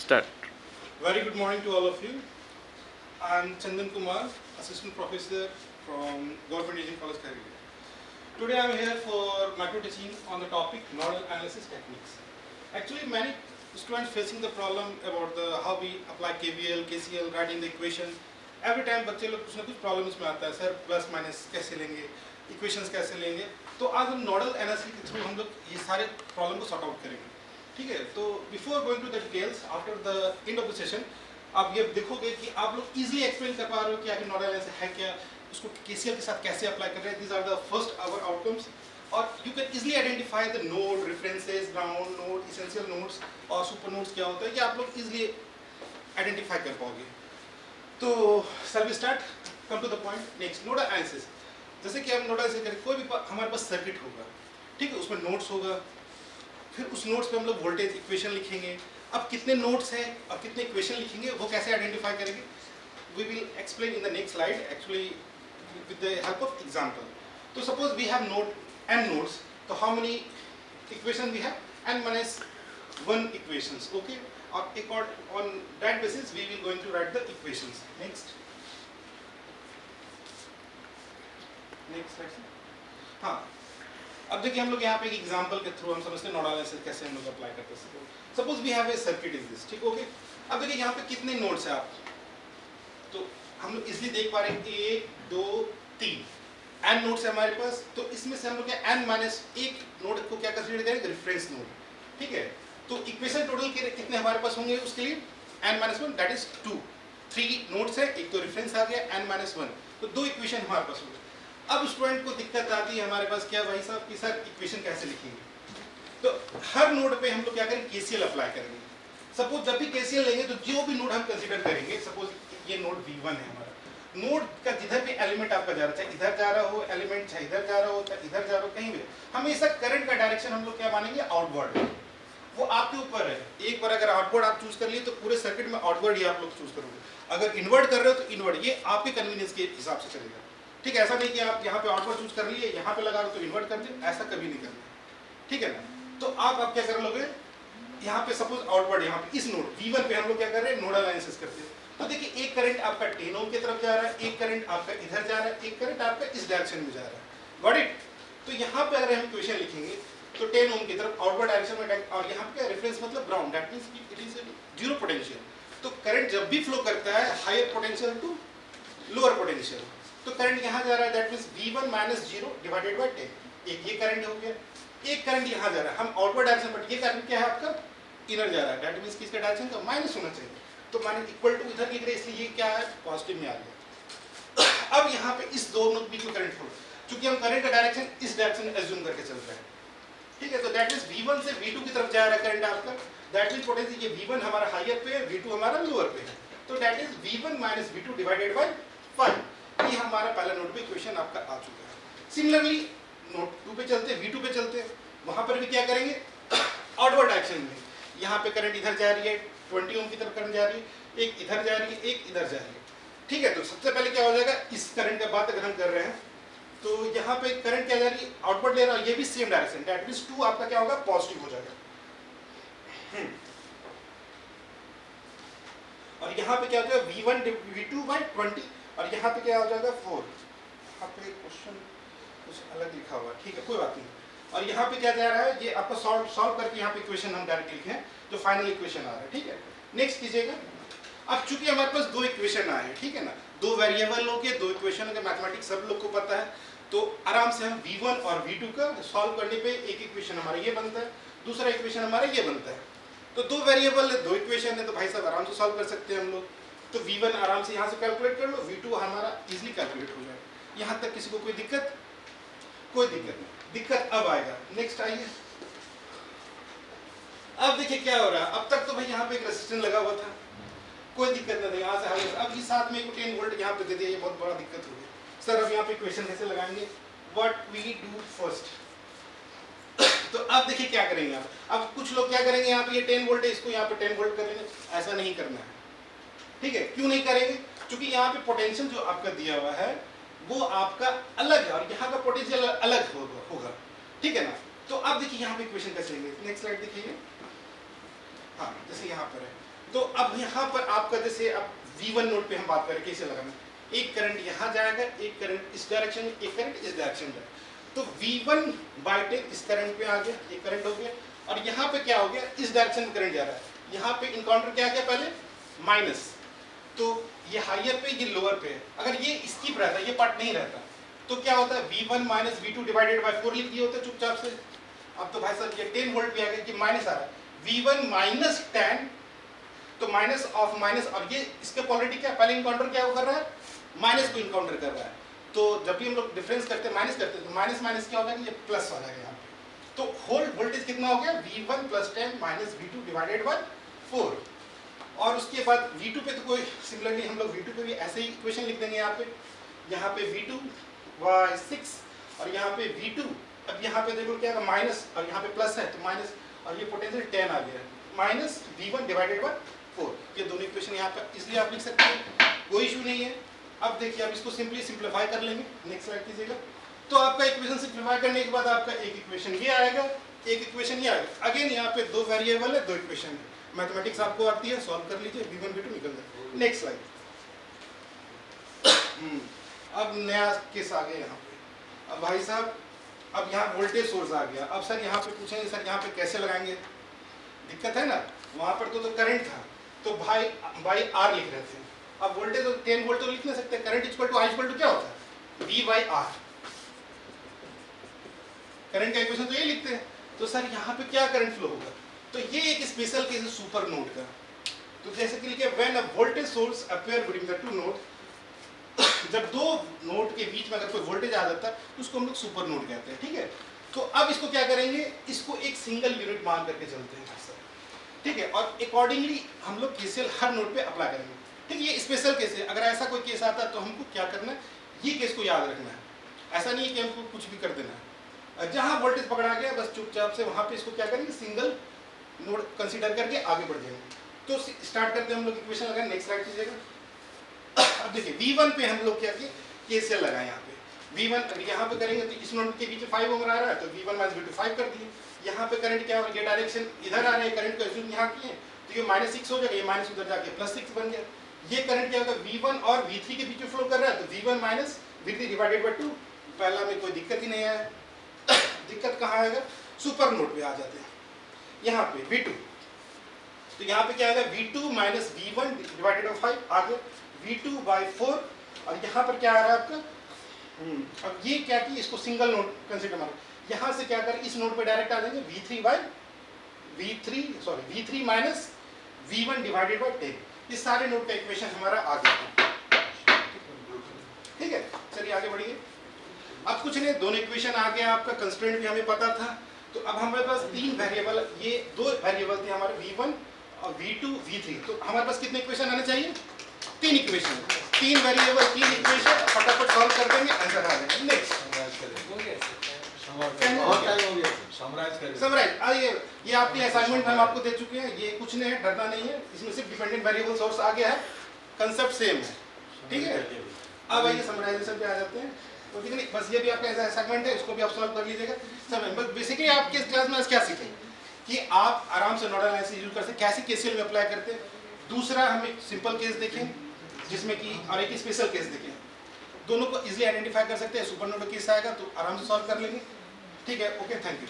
Start. Very good morning to all of you. I'm Chandan Kumar, Assistant Professor from Government Engineering College, Kargil. Today I'm here for macro teaching on the topic nodal analysis techniques. Actually, many students facing the problem about how we apply KVL, KCL, writing the equation. Every time बच्चे लोग कुछ ना कुछ problem इसमें आता है, sir plus minus कैसे लेंगे, इक्वेशंस कैसे लेंगे. तो आज हम नोडल एनालिसिस के थ्रू हम लोग ये सारे प्रॉब्लम को सॉर्ट आउट करेंगे. ठीक है, तो before going to the details after the end of the session आप ये देखोगे कि आप लोग इजीली एक्सप्लेन कर पा रहे हो कि आगे नोडल एनालिसिस है क्या, उसको केसीएल के साथ कैसे अप्लाई कर रहे हैं. These are the first our outcomes और you can easily identify the node, references, ground node, essential nodes और सुपर नोड्स क्या होता है ये आप लोग इजीली आइडेंटिफाई कर पाओगे. तो shall we start, come to the point. Next nodal analysis. जैसे कि हम नोडल एनालिसिस करें, कोई भी हमारे पास सर्किट होगा, ठीक है, उसमें नोड्स होगा, फिर उस नोट्स पे हम लोग वोल्टेज इक्वेशन लिखेंगे. अब कितने नोट्स हैं और कितने इक्वेशन लिखेंगे वो कैसे आइडेंटिफाई करेंगे, we will explain in the next slide actually with the help of example. तो suppose we have node n nodes, तो how many equation we have, n minus 1 equations. Okay, और according on that basis we will going to write the equations. Next slide. हाँ, अब देखिए हम लोग यहाँ पे एक एग्जांपल के थ्रू हम समझते हैं नोडल एनालिसिस कैसे हम लोग अप्लाई करते हैं. Suppose we have a circuit is this, ठीक, ओके. अब देखिए यहाँ पे कितने नोड्स हैं आप, तो हम लोग इजीली देख पा रहे हैं 1 2 3 n नोड्स है हमारे पास. तो इसमें से हम लोग n माइनस 1 नोड को क्या कंसीडर करेंगे, रेफरेंस नोड. ठीक है, तो इक्वेशन टोटल कितने हमारे पास होंगे उसके लिए, n minus 1 that is 2. 3 nodes है, एक तो रेफरेंस आ गया n माइनस 1, तो 2 इक्वेशन हमारे पास होंगे. अब स्टूडेंट को दिक्कत आती है हमारे पास क्या भाई साहब कि सर इक्वेशन कैसे लिखेंगे. तो हर नोड पे हम लोग क्या करेंगे, केसीएल अप्लाई करेंगे. सपोज जब भी केसीएल लेंगे तो जो भी नोड हम कंसीडर करेंगे, सपोज ये नोड V1 है हमारा, नोड का जिधर भी एलिमेंट आपका जा रहा है, चाहे इधर जा रहा हो एलिमेंट, चाहे इधर जा रहा हो, चाहे इधर जा रहा हो, कहीं भी हमेशा करंट का डायरेक्शन हम लोग क्या मानेंगे, आउटवर्ड. वो आपके ऊपर है. एक बार अगर आउटवर्ड आप चूज कर लिए तो पूरे सर्किट में आउटवर्ड ही आप लोग चूज करोगे. अगर इनवर्ड कर रहे हो तो इनवर्ड, ये आपके कन्वीनियंस के हिसाब से चलेगा. ठीक है, ऐसा नहीं कि आप यहाँ पे आउटवर्ड चूज कर लिए, यहाँ पे लगा रहे हो तो इन्वर्ट कर दिए, ऐसा कभी नहीं करना. ठीक है ना. तो आप क्या कर लोगे, यहाँ पे सपोज आउटवर्ड, यहाँ पे इस नोड V1 पे हम लोग क्या कर रहे हैं, नोडल एनालिसिस करते हैं. तो देखिए एक करंट आपका 10 ओम की तरफ जा रहा है, एक करंट आपका इधर जा रहा है, एक करंट आपका इस डायरेक्शन में जा रहा है. Got it. तो यहाँ पे अगर हम इक्वेशन लिखेंगे तो 10 ओम की तरफ आउटवर्ड डायरेक्शन में, और यहाँ पे रेफरेंस मतलब ground, that means it is zero potential. तो करंट जब भी फ्लो करता है higher potential to lower potential, तो करंट यहाँ जा रहा है, that means V1 minus 0 divided by 10. एक ये करंट हो गया, एक करंट यहाँ जा रहा है, हम आउटवर्ड डायरेक्शन, बट ये करंट क्या है आपका, इनर जा रहा है, दैट मींस किसका डायरेक्शन का माइनस होना चाहिए. तो माइनस इक्वल टू इधर की तरह, इसलिए ये क्या है, पॉजिटिव में आ गया. अब यहाँ पे इस दोनों के बीच में करंट फ्लो, क्योंकि हम करंट का डायरेक्शन इस डायरेक्शन में एज्यूम करके चल रहे हैं. ठीक है, तो दैट मींस V1 से V2 की तरफ जा रहा है करंट आपका, दैट मींस पोटेंशियल ये V1 हमारा हायर पे है, V2 हमारा लोअर पे है. तो that is V1 minus V2 divided by 5. ये हमारा पहला नोड पे इक्वेशन आपका आ चुका है. सिमिलरली नोड 2 पे चलते हैं, V2 पे चलते हैं, वहां पर भी क्या करेंगे, आउटवर्ड डायरेक्शन में यहाँ पे करंट इधर जा रही है, 20 ओम की तरफ करंट जा रही है, एक इधर जा रही है, एक इधर जा रही है. ठीक है, तो सबसे पहले क्या हो जाएगा, इस करंट का बात अगर हम कर रहे हैं तो यहाँ पे करंट क्या जा रही है, आउटवर्ड ले रहा है, ये भी सेम डायरेक्शन, दैट मींस 2 आपका क्या होगा, पॉजिटिव हो जाएगा. और यहाँ पे क्या हो जाएगा, V1 V2 बाय 20, और यहाँ पे क्या हो जाएगा 4. यहाँ पे क्वेश्चन कुछ अलग लिखा हुआ है, ठीक है कोई बात नहीं. और यहाँ पे क्या जा रहा है, ये आपको सॉल्व करके यहाँ पे इक्वेशन हम डायरेक्ट लिखें जो फाइनल इक्वेशन आ रहा है. ठीक है, नेक्स्ट कीजिएगा. अब चूंकि हमारे पास 2 इक्वेशन आए हैं, ठीक है ना, 2 वेरिएबल हो गए, 2 इक्वेशन हो गए, मैथमेटिक्स सब लोग को पता है, तो आराम से हम V1 और V2 का सॉल्व करने पे एक इक्वेशन हमारा ये बनता है, दूसरा इक्वेशन हमारा ये बनता है. तो 2 वेरिएबल है, 2 इक्वेशन है, तो भाई साहब आराम से सॉल्व कर सकते हैं हम लोग. तो V1 आराम से यहाँ से कैलकुलेट कर लो, V2 हमारा इजीली कैलकुलेट हो जाएगा. यहाँ तक किसी को कोई दिक्कत, कोई दिक्कत नहीं. दिक्कत अब आएगा, नेक्स्ट आइए. अब देखिए क्या हो रहा है, अब तक तो भाई यहाँ पे एक रेजिस्टेंस लगा हुआ था, कोई दिक्कत नहीं, यहाँ से हाई. अब इस साथ में 10 वोल्ट यहाँ पे दे दिया, ये बहुत बड़ा दिक्कत हो गया. सर अब यहाँ पे इक्वेशन कैसे लगाएंगे, व्हाट वी डू फर्स्ट. तो अब देखिए क्या करेंगे आप. अब कुछ लोग क्या करेंगे, यहाँ पे ये 10 वोल्ट है, इसको यहाँ पे 10 वोल्ट कर लेंगे. ऐसा नहीं करना है. ठीक है, क्यों नहीं करेंगे, क्योंकि यहाँ पे पोटेंशियल जो आपका दिया हुआ है वो आपका अलग है और यहाँ का पोटेंशियल अलग होगा. ठीक है ना. तो अब देखिए यहाँ पे इक्वेशन कैसे लेंगे, नेक्स्ट स्लाइड देखिए. हाँ, जैसे यहाँ पर है तो अब यहाँ पर आपका जैसे अब V1 नोड पे हम बात करें कैसे लगाना, एक करंट यहाँ जाएगा, एक करंट इस डायरेक्शन में, एक करंट इस डायरेक्शन में। तो V1 बाय 10 इस करंट पे आ गया, ये करंट हो गया, और यहाँ पे क्या हो गया, इस डायरेक्शन में करंट जा रहा है, यहाँ पे इनकाउंटर क्या गया पहले माइनस, तो ये हाइयर पे ये लोअर पे है। अगर ये स्किप रहता, ये पार्ट नहीं रहता, तो क्या होता है V1 minus V2 divided by 4 लिख दिया होता चुपचाप से। अब तो भाई साहब ये 10 वोल्ट पे आ गया, ये माइनस आ रहा है, V1 माइनस 10, तो माइनस ऑफ माइनस, और ये इसके पोलैरिटी क्या, पहले इनकाउंटर क्या कर रहा है, माइनस को इनकाउंटर कर रहा है। तो जब भी हम लोग डिफरेंस करते हैं, माइनस करते हैं, तो माइनस माइनस क्या होगा, ये प्लस वाला है यहाँ पे। तो होल वोल्टेज कितना हो गया, V1 plus 10 minus V2 divided by 4। और उसके बाद V2 पे तो कोई सिमिलरली हम लोग V2 पे भी ऐसे ही इक्वेशन लिख देंगे यहाँ पे V2 बाय 6, और यहाँ पे V2, अब यहाँ पे देखो क्या है माइनस, और यहाँ पे प्लस है तो माइनस, और ये पोटेंशियल 10 आ गया माइनस V1 डिवाइडेड बाय 4। ये दोनों इक्वेशन यहाँ पे इसलिए आप लिख सकते हैं, कोई इशू नहीं है। अब देखिए आप इसको सिंपली सिंप्लीफाई कर लेंगे, नेक्स्ट स्लाइड कीजिएगा। तो आपका इक्वेशन सिंप्लीफाई करने के बाद आपका एक इक्वेशन ये आएगा, एक इक्वेशन ये आएगा। अगेन यहाँ पे दो वेरिएबल है, दो इक्वेशन है, मैथमेटिक्स आपको आती है, सॉल्व कर लीजिए, V1 V2 निकल जाए। Next slide. अब नया केस आ गया यहाँ पे। अब भाई साहब अब यहाँ वोल्टेज सोर्स आ गया। अब सर यहाँ पे पूछेंगे सर यहाँ पे कैसे लगाएंगे, दिक्कत है ना, वहाँ पर तो करंट था, तो भाई R लिख रहे थे। अब वोल्टेज तो 10 वोल्ट तो लिख नहीं सकते, current equal to I equal to क्या होता है, V बाई R। करंट का इक्वेशन तो ये लिखते हैं। तो सर यहाँ पे क्या करंट फ्लो होगा, तो ये एक स्पेशल केस है सुपर नोड का। तो जैसे कि लिखे when a voltage source appear between the two node, जब दो नोड के बीच में अगर कोई वोल्टेज आ जाता है तो उसको हम लोग सुपर नोड कहते हैं, ठीक है। तो अब इसको क्या करेंगे, इसको एक सिंगल यूनिट मान करके चलते हैं सर, ठीक है, और अकॉर्डिंगली हम लोग केसीएल हर नोड पे अप्लाई करेंगे, ठीक है। ये स्पेशल केस है, अगर ऐसा कोई केस आता है तो हमको क्या करना है, ये केस को याद रखना है। ऐसा नहीं है कि हमको कुछ भी कर देना है, जहाँ वोल्टेज पकड़ा गया बस चुपचाप से वहाँ पे इसको क्या करेंगे, सिंगल नोड कंसीडर करके आगे बढ़ जाएंगे। तो स्टार्ट करते हैं हम लोग इक्वेशन लगाएं, नेक्स्ट स्लाइड कीजिएगा। अब देखिए V1 पे हम लोग क्या किए, केसीएल लगाए यहाँ पे। V1 यहाँ पे करेंगे तो इस नोड के बीच में 5 ओम आ रहा है, तो V1 माइनस V2 5 कर दिए। यहाँ पे करंट क्या हो, ये डायरेक्शन इधर आ रहा है, करंट को एज्यूम यहाँ किए, तो ये -6 हो जाएगा, ये माइनस उधर जाके +6 बन गया। ये करंट क्या होगा, V1 और V3 के बीच में फ्लो कर रहा है, तो V1 minus V3 divided by 2। पहला में कोई दिक्कत ही नहीं है। दिक्कत कहाँ आएगा, सुपर नोड पे आ जाते हैं, यहाँ पे V2। तो यहाँ पे क्या आएगा, V2 minus V1 divided by 5 आ गया, V2 बाय 4। और यहाँ पर क्या आ रहा है आपका, अब ये क्या कि इसको सिंगल नोड कंसीडर मारो, यहाँ से क्या करें, इस नोड पे डायरेक्ट आ जाएंगे, V3 minus V1 divided by 10। इस सारे नोड का इक्वेशन हमारा आ गया, ठीक है। चलिए आगे बढ़िए। अब कुछ नहीं, दोनों इक्वेशन आ गया, आपका कंस्ट्रेंट भी हमें पता था। तो अब हमारे पास तीन वेरिएबल, ये दो वेरिएबल थे हमारे V1 और V2 V3। तो हमारे पास कितने इक्वेशन आने चाहिए, तीन इक्वेशन, तीन वेरिएबल, तीन इक्वेशन, फटाफट सॉल्व कर देंगे, आंसर आ जाएगा। Next summarize. आइए, ये आपके असाइनमेंट हम आपको दे चुके हैं, ये कुछ नहीं है, डरना नहीं है, इसमें सिर्फ डिपेंडेंट वेरिएबल सोर्स आ गया है, कंसेप्ट सेम है, ठीक है। अब आइए समराइजेशन पे आ जाते हैं। तो ठीक है, बस ये भी आपका ऐसा असाइनमेंट है, इसको भी आप सॉल्व कर लीजिएगा। बस बेसिकली आपके क्लास में क्या सीखें कि आप आराम से नोडल एनालिसिस यूज कर सकते, कैसे केसीएल में अप्लाई करते हैं। दूसरा हम एक सिंपल केस देखें जिसमें कि, और एक स्पेशल केस देखें, दोनों को इजीली आइडेंटिफाई कर सकते हैं। सुपर नोड केस आएगा तो आराम से सॉल्व कर लेंगे, ठीक है। Okay, thank you.